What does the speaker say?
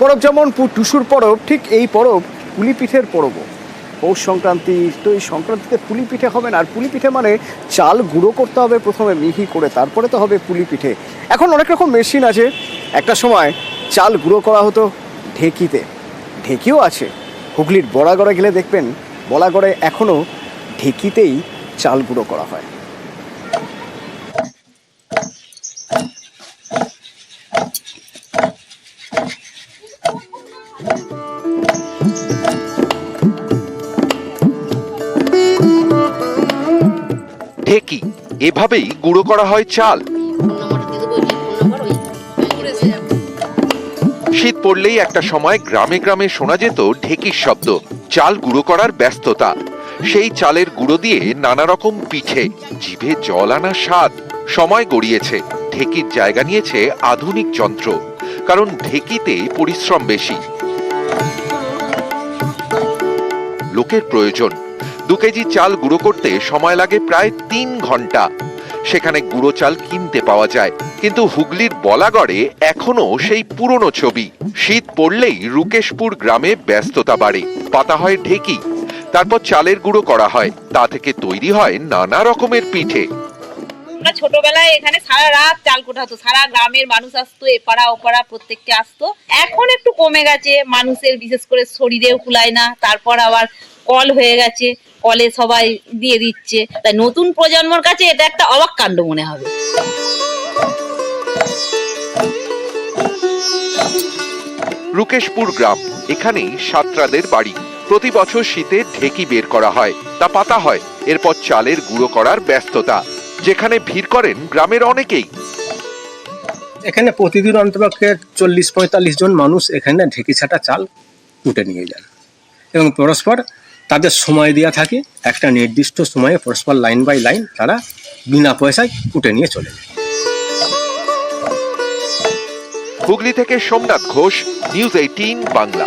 পরব যেমন টুসুর পরব, ঠিক এই পরব পুলি পিঠের পরবও। পৌষ সংক্রান্তি, তো এই সংক্রান্তিতে পুলি পিঠে হবে না। আর পুলি পিঠে মানে চাল গুঁড়ো করতে হবে প্রথমে মিহি করে, তারপরে তো হবে পুলি পিঠে। এখন অনেক রকম মেশিন আছে। একটা সময় চাল গুঁড়ো করা হতো ঢেকিতে, ঢেকিও আছে। হুগলির বড়াগড়ে গেলে দেখবেন বড়াগড়ে এখনও ঢেকিতেই চাল গুঁড়ো করা হয়। ঢেকি, এভাবেই গুঁড়ো করা হয় চাল। শীত পড়লেই একটা সময় গ্রামে গ্রামে শোনা যেত ঢেকির শব্দ, চাল গুঁড়ো করার ব্যস্ততা। সেই চালের গুঁড়ো দিয়ে নানা রকম পিঠে, জিভে জল আনা স্বাদ। সময় গড়িয়েছে, ঢেকির জায়গা নিয়েছে আধুনিক যন্ত্র, কারণ ঢেকিতে পরিশ্রম বেশি, লোকের প্রয়োজন। 2 কেজি চাল গুঁড়ো করতে সময় লাগে প্রায় 3 ঘন্টা। সেখানে গুঁড়ো চাল কিনতে পাওয়া যায়, কিন্তু হুগলির বলাগড়ে এখনো সেই পুরনো ছবি। শীত পড়লেই রুকেশপুর গ্রামে ব্যস্ততা বাড়ে, পাতা হয় ঢেকি, তারপর চালের গুঁড়ো করা হয়, তা থেকে তৈরি হয় নানা রকমের পিঠে। আমরা ছোটবেলায় এখানে সারা রাত চাল কোটা হতো, সারা গ্রামের মানুষ আসতো, এপাড়া ওপাড়া প্রত্যেককে আসতো। এখন একটু কমে গেছে, মানুষের বিশেষ করে শরীরেও কুলায় না। তারপর আবার কল হয়ে গেছে, কলে সবাই দিয়ে দিচ্ছে। তাই নতুন প্রজন্মর কাছে এটা একটা অবাক কাণ্ড মনে হবে। রুকেশপুর গ্রাম, এখানেই সাতরাদের বাড়ি। প্রতি বছর শীতে ঢেকি বের করা হয়, তা পাতা হয়, এরপর চালের গুঁড়ো করার ব্যস্ততা, যেখানে ভিড় করেন গ্রামের অনেকেই। এখানে প্রতিদিন অন্তপক্ষে 40-45 জন মানুষ এখানে ঢেকি ছাটা চাল কুটে নিয়ে যান, এবং পরস্পর তাদের সময় দেওয়া থাকে। একটা নির্দিষ্ট সময়ে পরস্পর লাইন বাই লাইন তারা বিনা পয়সায় কুটে নিয়ে চলে যায়। হুগলি থেকে সোমনাথ ঘোষ, নিউজ 18 বাংলা।